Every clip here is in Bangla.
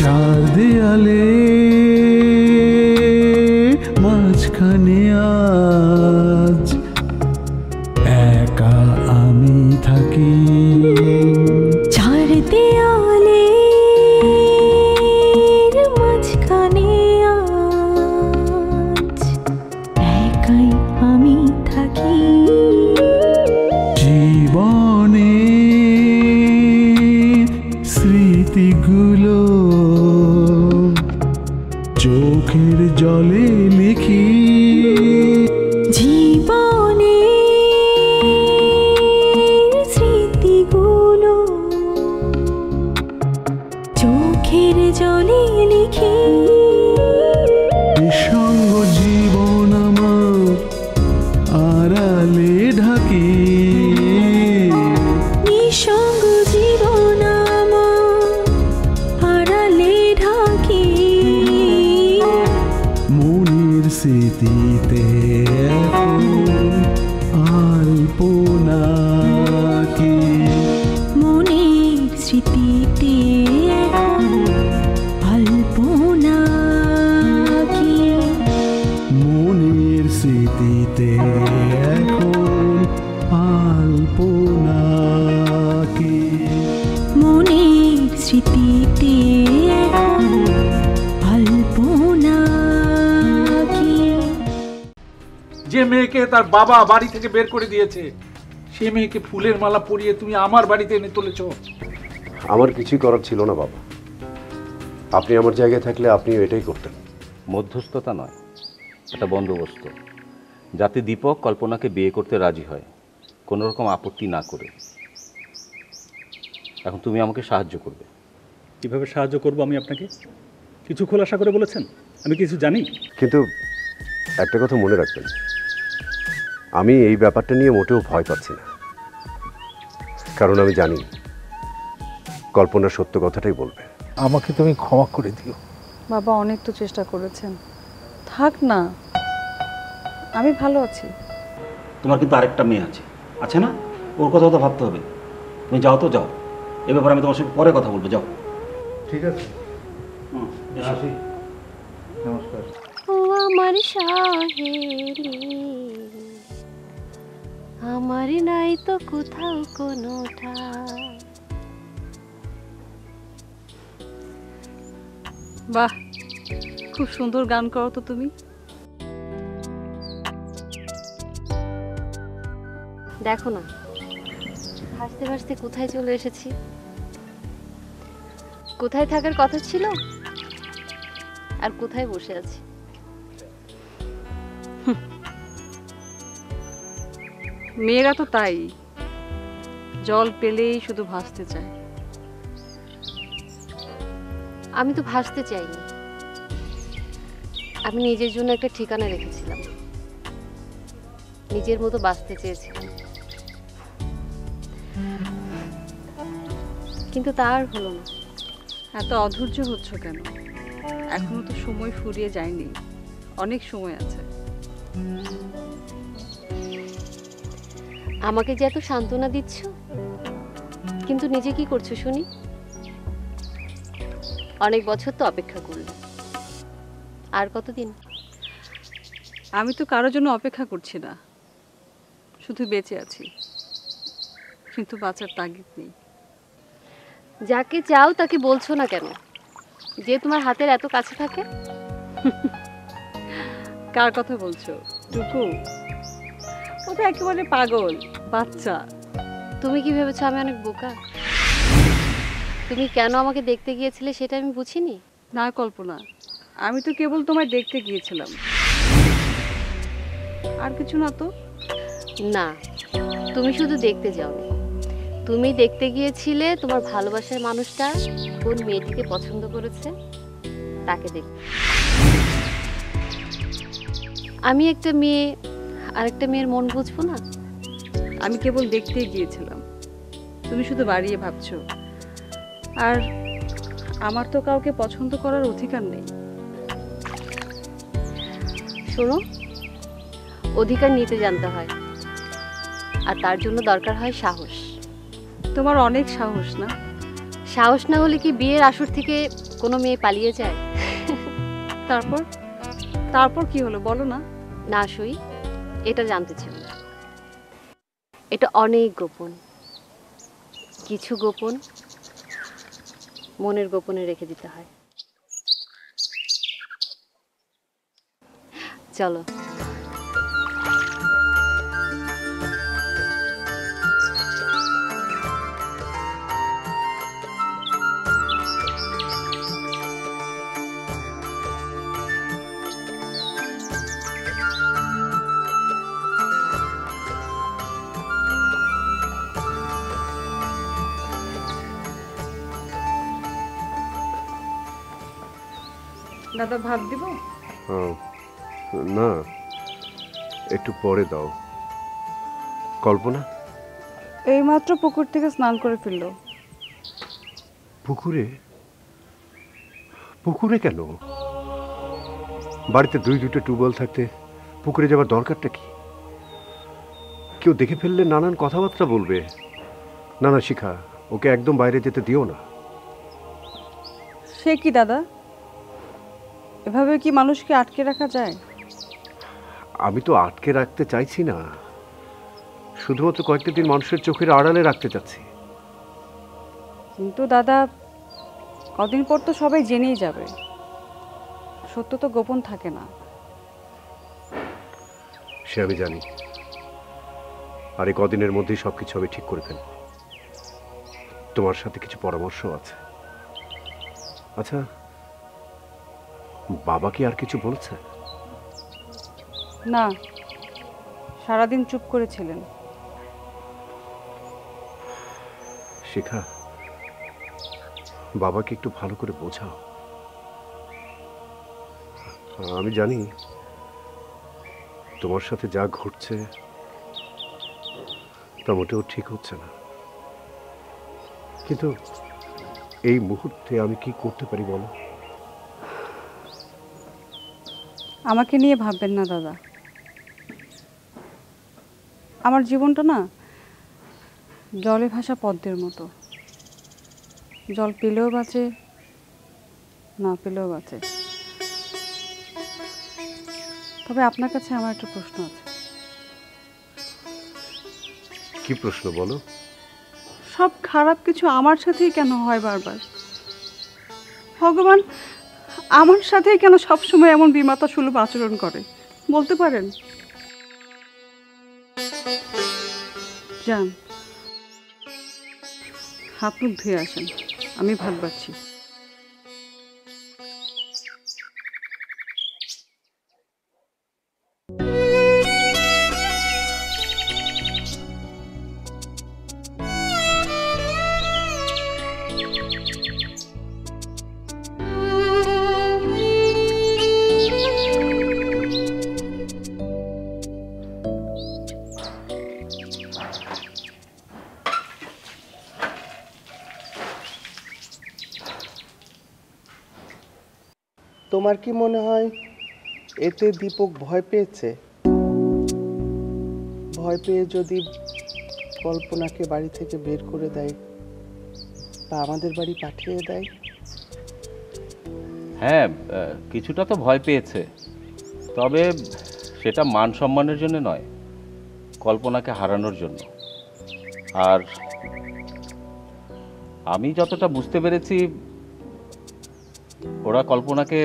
চার দেয়ালে মাঝখানে আজ একা আমি থাকি। চার দেয়ালে মাঝখানে আজ একাই আমি থাকি। জীবনে স্মৃতিগুলো চোখের জলে লিখি। জীবনে স্মৃতিগুলো চোখের জলে লিখি। নিঃসঙ্গ জীবন আমার আড়ালে ঢাকি। নিঃসঙ্গ জীবন আমার আড়ালে ঢাকি। মনের স্মৃতিতে এখন আলপনা কি। মনের স্মৃতিতে এখন আলপনা কি। মনের স্মৃতিতে এখন আলপনা কি। মনের স্মৃতিতে এখন আলপনা কি। যে মেয়েকে তার বাবা বাড়ি থেকে বের করে দিয়েছে, সে মেয়েকে ফুলের মালা পরিয়ে তুমি আমার বাড়িতে এনে তুলেছ। আমার কিছুই করার ছিল না বাবা। আপনি আমার জায়গায় থাকলে আপনিও এটাই করতেন। মধ্যস্থতা নয়, একটা বন্দোবস্ত, যাতে দীপক কল্পনাকে বিয়ে করতে রাজি হয়, কোনো রকম আপত্তি না করে। এখন তুমি আমাকে সাহায্য করবে। কিভাবে সাহায্য করব আমি আপনাকে? কিছু খোলাসা করে বলেছেন, আমি কিছু জানি। কিন্তু একটা কথা মনে রাখবেন, আমি এই ব্যাপারটা নিয়ে মোটেও ভয় পাচ্ছি না। কারণ আমি জানি কল্পনা সত্য কথাটাই বলবে। আমাকে তুমি ক্ষমা করে দিও। বাবা অনেক তো চেষ্টা করেছেন, থাক না, আমি ভালো আছি। তোমার কিন্তু আরেকটা মেয়ে আছে না? ওর কথাও তো ভাবতে হবে। তুমি যাও তো, যাও। এ ব্যাপারে আমি তোমার সঙ্গে পরে কথা বলবো। যাও। ঠিক আছে, আসি। নমস্কার। ও আমার শাহেরি, আমার নাই তো কোথাও কোনো ঠাই। বাহ, খুব সুন্দর গান করো তো তুমি। দেখো না, ভাসতে ভাসতে কোথায় চলে এসেছি। কোথায় থাকার কথা ছিল আর কোথায় বসে আছি। মেয়েরা তো তাই, জল পেলেই শুধু ভাসতে চায়। আমি তো ভাসতে চাইনি, আমি নিজের জন্য একটা ঠিকানা রেখেছিলাম, নিজের মতো বাঁচতে চেয়েছিলাম, কিন্তু তা আর হলো না। এত অধৈর্য হচ্ছ কেন? এখনো তো সময় ফুরিয়ে যায়নি, অনেক সময় আছে। আমাকে যে এত সান্ত্বনা দিচ্ছ, কিন্তু নিজে কি করছো শুনি? অনেক বছর তো অপেক্ষা করলে, আর কতদিন? আমি তো কারোর জন্য অপেক্ষা করছি না, শুধু বেঁচে আছি, কিন্তু বাঁচার তাগিদ নেই। যাকে চাও তাকে বলছো না কেন, যে তোমার হাতের এত কাছে থাকে? কার কথা বলছো? টুকু? ও তো একেবারে পাগল বাচ্চা। তুমি কি ভেবেছো আমি অনেক বোকা? তুমি কেন আমাকে দেখতে গিয়েছিলে সেটা আমি বুঝিনি? না কল্পনা, আমি তো কেবল তোমায় দেখতে গিয়েছিলাম, আর কিছু না তো। না, তুমি শুধু দেখতে যাওনি, তুমি দেখতে গিয়েছিলে তোমার ভালোবাসার মানুষটা কোন মেয়েটিকে পছন্দ করেছে তাকে দেখতে। আমি একটা মেয়ে আরেকটা মেয়ের মন বুঝবো না? আমি কেবল দেখতেই গিয়েছিলাম, তুমি শুধু বাড়িয়ে ভাবছো। আর আমার তো কাউকে পছন্দ করার অধিকার নেই। শোনো, অধিকার নিতে জানতে হয়, আর তার জন্য দরকার হয় সাহস। তোমার অনেক সাহস না? সাহস না হলে কি বিয়ের আসর থেকে কোনো মেয়ে পালিয়ে যায়? তারপর তারপর কি হলো বলো না। না সই, এটা জানতে ছিল না। এটা অনেক গোপন। কিছু গোপন মনের গোপনে রেখে দিতে হয়। চলো। দাদা ভাত দিব? না, একটু পরে দাও। কল্পনা এইমাত্র পুকুর থেকে স্নান করে ফিরলো। পুকুরে? পুকুরে কেন? বাড়িতে দুটো টিউবওয়েল থাকতে পুকুরে যাওয়ার দরকারটা কি? কেউ দেখে ফেললে নানান কথাবার্তা বলবে। না না শিখা, ওকে একদম বাইরে যেতে দিও না। সে কি দাদা, এভাবে কি মানুষকে আটকে রাখা যায়? আমি তো আটকে রাখতে চাইছি না, শুধুমাত্র কয়েকটা দিন মানুষের চোখের আড়ালে রাখতে চাচ্ছি। কিন্তু দাদা, কদিন পর তো সবাই জেনেই যাবে। সত্য তো গোপন থাকে না। সে আমি জানি, আর এই কদিনের মধ্যেই সবকিছু আমি ঠিক করে ফেলব। তোমার সাথে কিছু পরামর্শ আছে। আচ্ছা, বাবা কি আর কিছু বলছে? না, সারাদিন চুপ করেছিলেন। শিখা, বাবাকে একটু ভালো করে বোঝাও। আমি জানি তোমার সাথে যা ঘটছে তা মোটেও ঠিক হচ্ছে না, কিন্তু এই মুহূর্তে আমি কি করতে পারি বলো? আমাকে নিয়ে ভাববেন না দাদা। আমার জীবনটা না জলে ভাসা পদ্মের মতো। জল পেলেও বাঁচে, না পেলেও বাঁচে। তবে আপনার কাছে আমার একটা প্রশ্ন আছে। কি প্রশ্ন বলো? সব খারাপ কিছু আমার সাথেই কেন হয় বারবার? ভগবান আমার সাথেই কেন সবসময় এমন বিমাতা সুলভ আচরণ করে বলতে পারেন? যান, হাত মুখ ধুয়ে আসেন, আমি ভাত বাড়ছি। তোমার কি মনে হয় এতে দীপক ভয় পেয়েছে? ভয় পেয়ে যদি কল্পনাকে বাড়ি থেকে বের করে দেয় বা আমাদের বাড়ি পাঠিয়ে দেয়? হ্যাঁ, কিছুটা তো ভয় পেয়েছে, তবে সেটা মান সম্মানের জন্য নয়, কল্পনাকে হারানোর জন্য। আর আমি যতটা বুঝতে পেরেছি, ওরা কল্পনাকে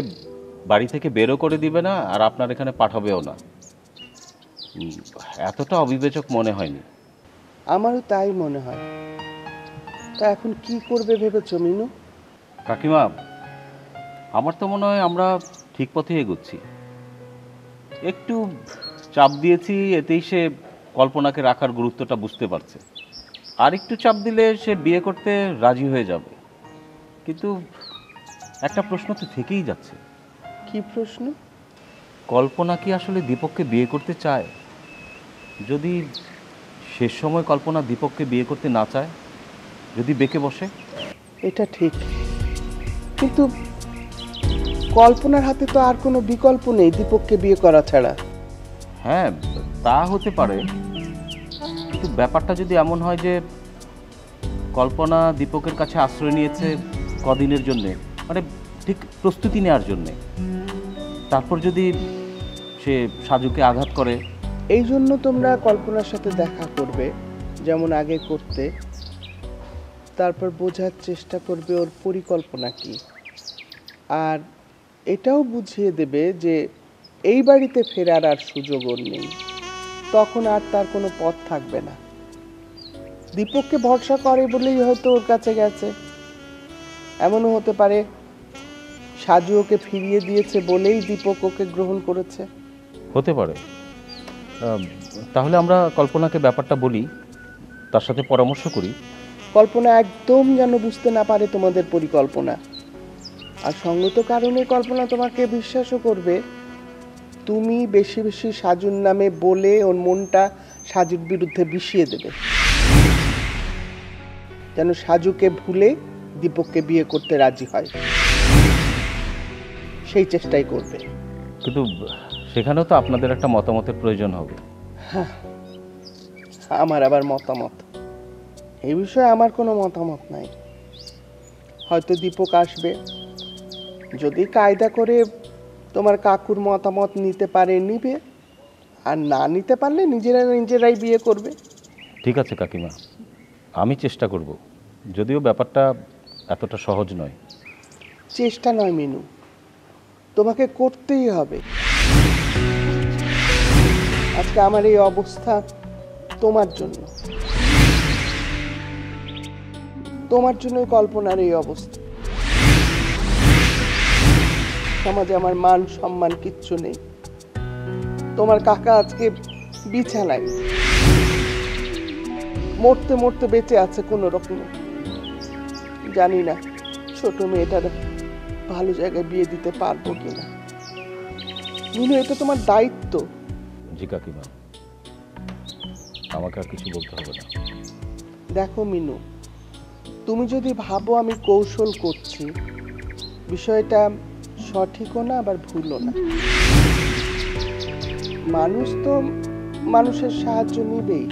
বাড়ি থেকে বেরও করে দিবে না, আর আপনার এখানে পাঠাবেও না। এতটা অবিবেচক মনে হয়নি। আমারও তাই মনে হয়। তা এখন কি করবে ভেবেছো মিনু? কাকিমা, আমার তো মনে হয় আমরা ঠিক পথে এগোচ্ছি। একটু চাপ দিয়েছি, এতেই সে কল্পনাকে রাখার গুরুত্বটা বুঝতে পারছে। আর একটু চাপ দিলে সে বিয়ে করতে রাজি হয়ে যাবে। কিন্তু একটা প্রশ্ন তো থেকেই যাচ্ছে। কি প্রশ্ন? কল্পনা কি আসলে দীপককে বিয়ে করতে চায়? যদি শেষ সময় কল্পনা দীপককে বিয়ে করতে না চায়, যদি বেঁকে বসে? এটা ঠিক, কিন্তু কল্পনার হাতে তো আর কোনো বিকল্প নেই দীপককে বিয়ে করা ছাড়া। হ্যাঁ, তা হতে পারে, কিন্তু ব্যাপারটা যদি এমন হয় যে কল্পনা দীপকের কাছে আশ্রয় নিয়েছে কদিনের জন্যে, মানে ঠিক প্রস্তুতি নেওয়ার জন্যে। তারপর যদি সে সাজুকে আঘাত করে। এই জন্য তোমরা কল্পনার সাথে দেখা করবে যেমন আগে করতে, তারপর বোঝার চেষ্টা করবে ওর পরিকল্পনা কি, আর এটাও বুঝিয়ে দেবে যে এই বাড়িতে ফেরার আর সুযোগ ওর নেই, তখন আর তার কোনো পথ থাকবে না। দীপককে ভরসা করে বলেই হয়তো ওর কাছে গেছে, এমনও হতে পারে সাজু ওকে ফিরিয়ে দিয়েছে বলেই দীপক ওকে গ্রহণ করেছে। হতে পারে। তাহলে আমরা কল্পনাকে ব্যাপারটা বলি, তার সাথে পরামর্শ করি। কল্পনা একদম যেন বুঝতে না পারে তোমাদের পরিকল্পনা, আর সঙ্গত কারণে কল্পনা তোমাকে বিশ্বাসও করবে। তুমি বেশি বেশি সাজুর নামে বলে ওর মনটা সাজুর বিরুদ্ধে বিষিয়ে দেবে, যেন সাজুকে ভুলে দীপককে বিয়ে করতে রাজি হয়, সেই চেষ্টাই করবে। কিন্তু সেখানেও তো আপনাদের একটা মতামতের প্রয়োজন হবে। হ্যাঁ, আমার আবার মতামত? এই বিষয়ে আমার কোনো মতামত নাই। হয়তো দীপক আসবে, যদি কায়দা করে তোমার কাকুর মতামত নিতে পারে নিবে, আর না নিতে পারলে নিজেরাই বিয়ে করবে। ঠিক আছে কাকিমা, আমি চেষ্টা করব, যদিও ব্যাপারটা এতটা সহজ নয়। চেষ্টা নয় মিনু, তোমাকে করতেই হবে। আজকে আমার এই অবস্থা তোমার জন্য, তোমার জন্যই কল্পনার এই অবস্থা। সমাজে আমার মান সম্মান কিচ্ছু নেই। তোমার কাকা আজকে বিছানায় মরতে মরতে বেঁচে আছে কোনো রকমে। জানি না ছোট মেয়েটার ভালো জায়গায় বিয়ে দিতে পারবো কিনা। মিনু, এটা তোমার দায়িত্ব। জি কাকিমা, আমাকে আর কিছু বলতে হবে না। দেখো মিনু, তুমি যদি ভাবো আমি কৌশল করছি, বিষয়টা সঠিকও না আবার ভুলও না। মানুষ তো মানুষের সাহায্য নিবেই,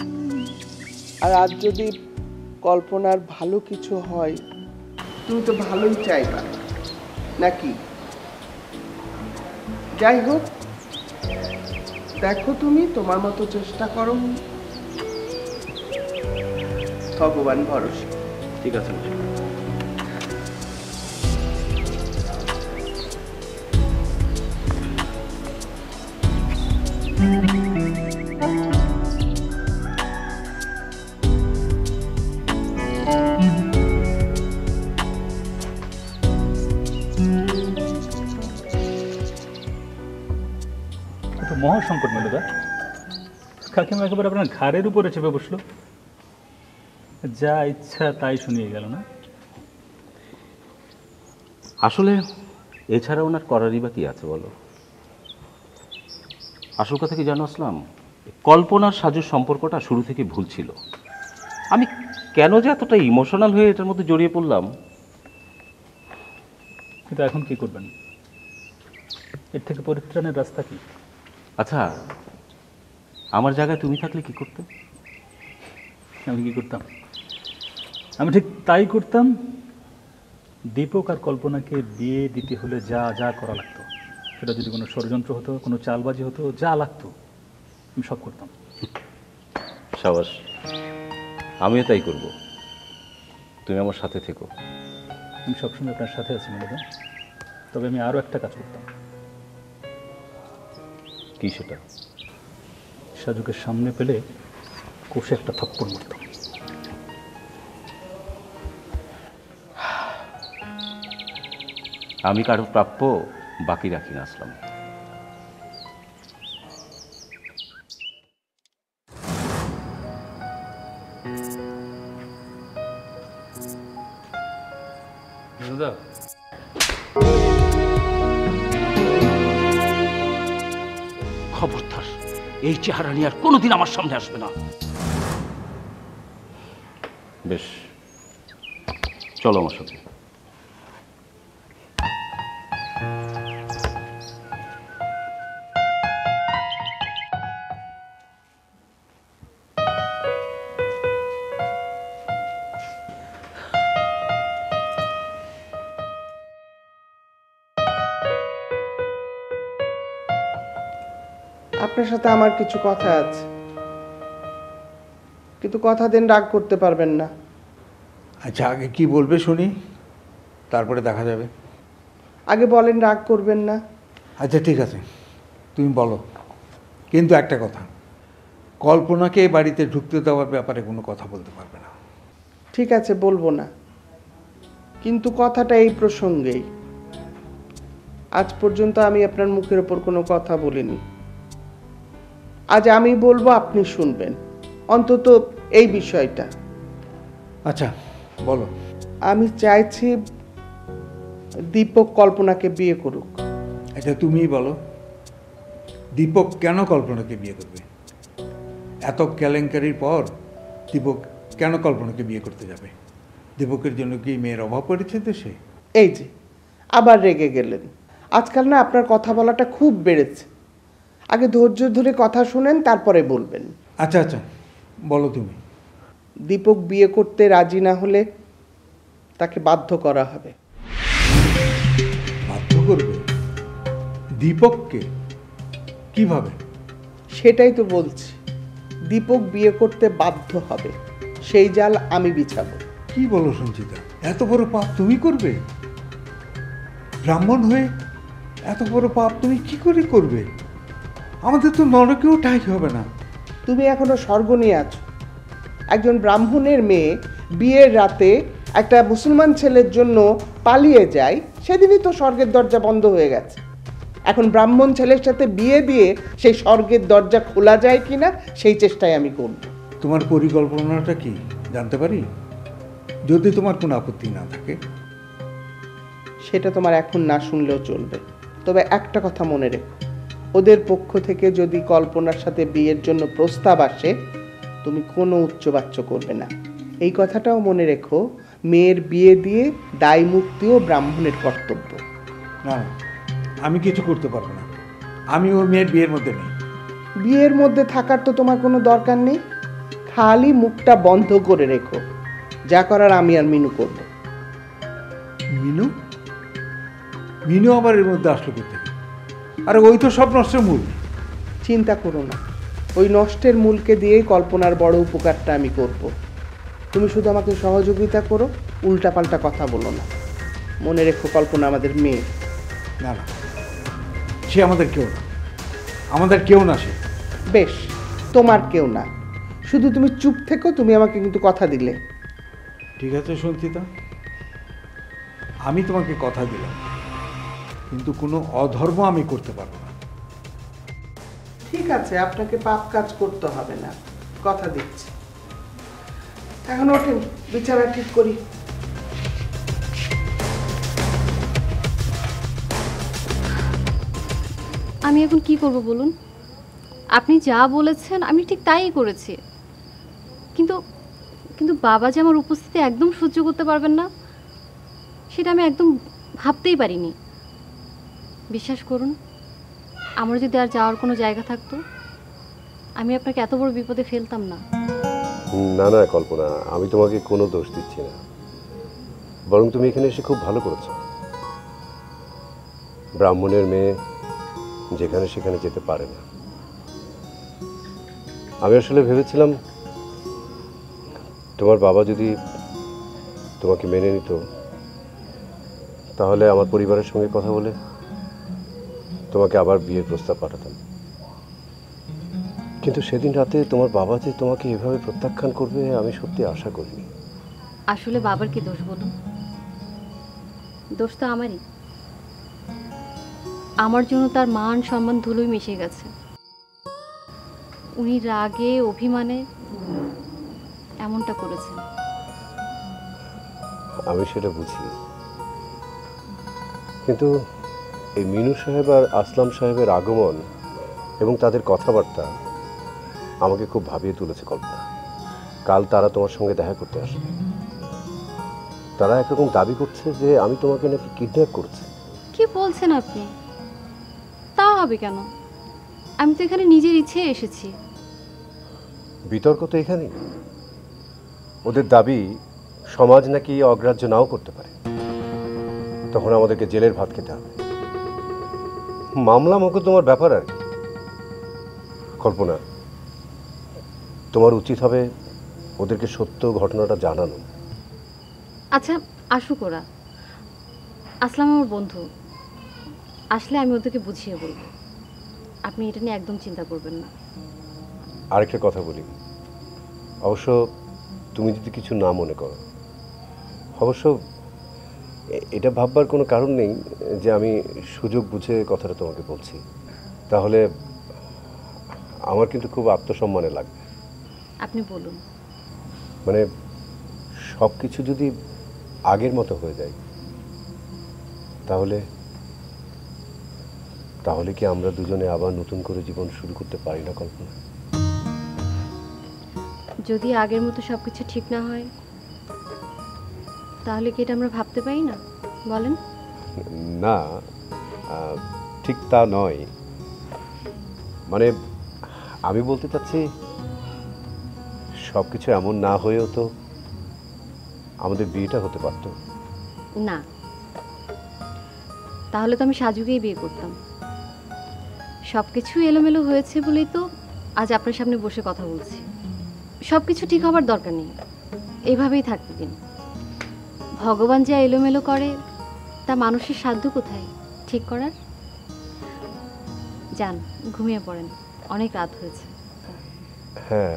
আর আজ যদি কল্পনার ভালো কিছু হয় তুমি তো ভালোই চাইবা নাকি? যাই হোক, দেখো তুমি তোমার মতো চেষ্টা করো, ভগবান ভরসা। ঠিক আছে। মহাসংকট মেলুদা, কাকিমা একেবারে আপনার ঘাড়ের উপরে চেপে বসলো, যা ইচ্ছা তাই শুনিয়ে গেল না? আসলে এছাড়া ওনার করারই বা কি আছে বলো? আসল কথা কি জানো আসলাম, কল্পনার সাজুর সম্পর্কটা শুরু থেকে ভুল ছিল। আমি কেন যে এতটা ইমোশনাল হয়ে এটার মধ্যে জড়িয়ে পড়লাম। কিন্তু এখন কি করবেন? এর থেকে পরিত্রাণের রাস্তা কি? আচ্ছা, আমার জায়গায় তুমি থাকলে কি করতে? আমি কি করতাম? আমি ঠিক তাই করতাম। দীপক আর কল্পনাকে বিয়ে দিতে হলে যা যা করা লাগতো, সেটা যদি কোনো ষড়যন্ত্র হতো, কোনো চালবাজি হতো, যা লাগতো আমি সব করতাম। সাবাস, আমিও তাই করব। তুমি আমার সাথে থেকো। আমি সবসময় আপনার সাথে আছি মেয়েদা, তবে আমি আরও একটা কাজ করতাম। কি সেটা? সাজুকে সামনে পেলে কষে একটা থাপ্পড় মারতাম। আমি কারো প্রাপ্য বাকি রাখি না আসলাম। খবরদার এই চেহারা নিয়ে আর কোনোদিন আমার সামনে আসবে না। বেশ, চলো আমার সাথে। আপনার সাথে আমার কিছু কথা আছে, কিন্তু কথা দেন রাগ করতে পারবেন না। আচ্ছা, আগে কি বলবে শুনি, তারপরে দেখা যাবে। আগে বলেন, রাগ করবেন না। আচ্ছা ঠিক আছে, তুমি বলো, কিন্তু একটা কথা, কল্পনাকে এই বাড়িতে ঢুকতে দেওয়ার ব্যাপারে কোনো কথা বলতে পারবে না। ঠিক আছে, বলবো না, কিন্তু কথাটা এই প্রসঙ্গেই। আজ পর্যন্ত আমি আপনার মুখের ওপর কোনো কথা বলিনি। আজ আমি বলবো, আপনি শুনবেন, অন্তত এই বিষয়টা। আচ্ছা বলো। আমি চাইছি দীপক কল্পনাকে বিয়ে করুক। আচ্ছা তুমিই বলো, দীপক কেন কল্পনাকে বিয়ে করবে? এত কেলেঙ্কারির পর দীপক কেন কল্পনাকে বিয়ে করতে যাবে? দীপকের জন্য কি মেয়ের অভাব পড়েছে দেশে? এই যে আবার রেগে গেলেন। আজকাল না আপনার কথা বলাটা খুব বেড়েছে। আগে ধৈর্য ধরে কথা শুনেন, তারপরে বলবেন। আচ্ছা আচ্ছা বলো তুমি। দীপক বিয়ে করতে রাজি না হলে তাকে বাধ্য করা হবে। বাধ্য করবে? দীপককে? কিভাবে? সেটাই তো বলছি, দীপক বিয়ে করতে বাধ্য হবে, সেই জাল আমি বিছাবো। কি বলো সঞ্চিতা, এত বড় পাপ তুমি করবে? ব্রাহ্মণ হয়ে এত বড় পাপ তুমি কি করে করবে? আমাদের তো নরকেও ঠাঁই হবে না। তুমি এখনো স্বর্গ নিয়ে আছো। একজন ব্রাহ্মণের মেয়ে বিয়ের রাতে একটা মুসলমান ছেলের জন্য পালিয়ে যায়, সেদিনই তো স্বর্গের দরজা বন্ধ হয়ে গেছে। এখন ব্রাহ্মণ ছেলের সাথে বিয়ে দিয়ে সেই স্বর্গের দরজা খোলা যায় কিনা সেই চেষ্টাই আমি করব। তোমার পরিকল্পনাটা কি জানতে পারি, যদি তোমার কোনো আপত্তি না থাকে? সেটা তোমার এখন না শুনলেও চলবে, তবে একটা কথা মনে রেখো, ওদের পক্ষ থেকে যদি কল্পনার সাথে বিয়ের জন্য প্রস্তাব আসে, তুমি কোনো উচ্চবাচ্য করবে না। এই কথাটাও মনে রেখো, মেয়ের বিয়ে দিয়ে দায় মুক্তিও ব্রাহ্মণের কর্তব্য। না না, আমি কিছু করতে পারবো না। আমি ওই মেয়ের বিয়ের মধ্যে নেই। বিয়ের মধ্যে থাকার তো তোমার কোনো দরকার নেই, খালি মুখটা বন্ধ করে রেখো। যা করার আমি আর মিনু করব। মিনু? মিনু আবার এর মধ্যে আসলো কোথেকে? আরে ওই তো সব নষ্টের মূল। চিন্তা করো না, ওই নষ্টের মূলকে দিয়েই কল্পনার বড় উপকারটা আমি করব। তুমি শুধু আমাকে সহযোগিতা করো, উল্টাপাল্টা কথা বলো না। মনে রেখো, কল্পনা আমাদের মেয়ে। না না, সে আমাদের কেউ না, আমাদের কেউ না সে। বেশ, তোমার কেউ না, শুধু তুমি চুপ থেকো। তুমি আমাকে কিন্তু কথা দিলে। ঠিক আছে সঞ্চিতা, আমি তোমাকে কথা দিলাম, কিন্তু কোনো অধর্ম আমি করতে পারবো না। ঠিক আছে, আপনাকে পাপ কাজ করতে হবে না, কথা দিচ্ছি। এখন ওঠেন, বিছানা ঠিক করি। আমি এখন কি করব বলুন? আপনি যা বলেছেন আমি ঠিক তাই করেছি, কিন্তু কিন্তু বাবা যে আমার উপস্থিতি একদম সহ্য করতে পারবেন না, সেটা আমি একদম ভাবতেই পারিনি। বিশ্বাস করুন, আমার যদি আর যাওয়ার কোনো জায়গা থাকতো, আমি আপনাকে এত বড় বিপদে ফেলতাম না। না না কল্পনা, আমি তোমাকে কোনো দোষ দিচ্ছি না, বরং তুমি এখানে এসে খুব ভালো করেছো। ব্রাহ্মণের মেয়ে যেখানে সেখানে যেতে পারে না। আমি আসলে ভেবেছিলাম তোমার বাবা যদি তোমাকে মেনে নিত, তাহলে আমার পরিবারের সঙ্গে কথা বলে তোমাকে আবার বিয়ের প্রস্তাব পাঠাতাম। কিন্তু সেদিন রাতে তোমার বাবা যে তোমাকে এভাবে প্রত্যাখ্যান করবে আমি সত্যি আশা করিনি। আসলে বাবার কি দোষ বলুন? দোষ তো আমারই। আমার জন্য তার মান সম্মান ধুলোয় মিশে গেছে। উনি রাগে অভিমানে এমনটা করেছেন। আমি সেটা বুঝি, কিন্তু এই মিনু সাহেব আর আসলাম সাহেবের আগমন এবং তাদের কথাবার্তা আমাকে খুব ভাবিয়ে তুলেছে কল্পনা। কাল তারা তোমার সঙ্গে দেখা করতে আসবে। তারা একরকম দাবি করছে যে আমি তোমাকে নাকি কিডন্যাপ করছি। কি বলছেন আপনি? তা হবে কেন? আমি তো এখানে নিজের ইচ্ছে এসেছি। বিতর্ক তো এখানেই। ওদের দাবি সমাজ নাকি অগ্রাহ্য নাও করতে পারে, তখন আমাদেরকে জেলের ভাত খেতে হবে। মামলা মোকদ্দমার ব্যাপার আর কি। কল্পনা, তোমার উচিত হবে ওদেরকে সত্য ঘটনাটা জানানো। আচ্ছা আসুক ওরা, আসলাম আমার বন্ধু, আসলে আমি ওদেরকে বুঝিয়ে বলবো। আপনি এটা নিয়ে একদম চিন্তা করবেন না। আরেকটা কথা বলি, অবশ্য তুমি যদি কিছু না মনে করো, অবশ্য এটা ভাববার কোনো কারণ নেই যে আমি সুযোগ বুঝে কথাটা তোমাকে বলছি, তাহলে আমার কিন্তু খুব আত্মসম্মানে লাগবে। আপনি বলুন। মানে সব কিছু যদি আগের মতো হয়ে যায়, তাহলে তাহলে কি আমরা দুজনে আবার নতুন করে জীবন শুরু করতে পারি না কল্পনা? যদি আগের মতো সব কিছু ঠিক না হয়, তাহলে কি এটা আমরা ভাবতে পারি না? বলেন। না, ঠিক তা নয়। মানে আমি বলতে চাচ্ছি, সব কিছু এমন না হয়েও তো আমাদের বিয়েটা হতে পারত। না, তাহলে তো আমি সাজুকেই বিয়ে করতাম। সব কিছু এলোমেলো হয়েছে বলেই তো আজ আপনার সামনে বসে কথা বলছি। সব কিছু ঠিক হবার দরকার নেই, এভাবেই থাকতে দিন। ভগবান যা এলোমেলো করে তা মানুষের সাধ্য কোথায় ঠিক করার? যান, ঘুমিয়ে পড়েন, অনেক রাত হয়েছে। হ্যাঁ,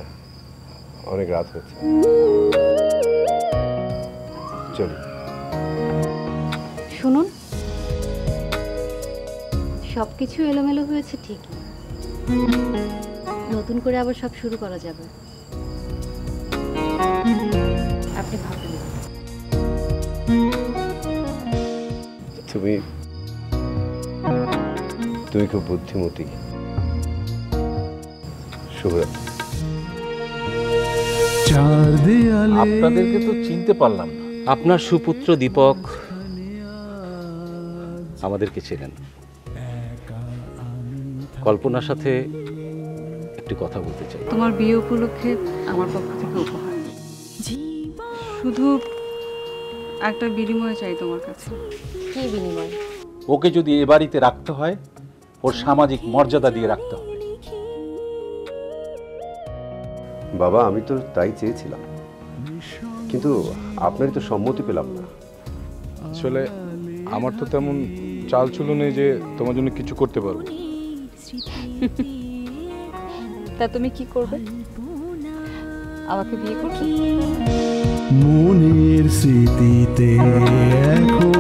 অনেক রাত হয়েছে, চলি। শুনুন, সব কিছু এলোমেলো হয়েছে ঠিকই, নতুন করে আবার সব শুরু করা যাবে। আপনি ভাববেন। তুমি খুব বুদ্ধিমতী। শুভরাত্রি। আপনাদেরকে তো চিনতে পারলাম না। আপনার সুপুত্র দীপক আমাদেরকে চেনেন। কল্পনার সাথে একটি কথা বলতে চাই। তোমার বিয়ে উপলক্ষে আমার পক্ষ থেকে উপহার, শুধু একটা বিনিময় চাই তোমার কাছে। কি বিনিময়? ওকে যদি এ বাড়িতে রাখতে হয়, ওর সামাজিক মর্যাদা দিয়ে রাখতে হবে। বাবা, আমি তো তাই চেয়েছিলাম, কিন্তু আপনারই তো সম্মতি পেলাম না। আসলে আমার তো তেমন চাল চুলো নেই যে তোমার জন্য কিছু করতে পারবো। তা তুমি কি করবে? আমাকে বিয়ে করবে? মনের স্মৃতিতে এখন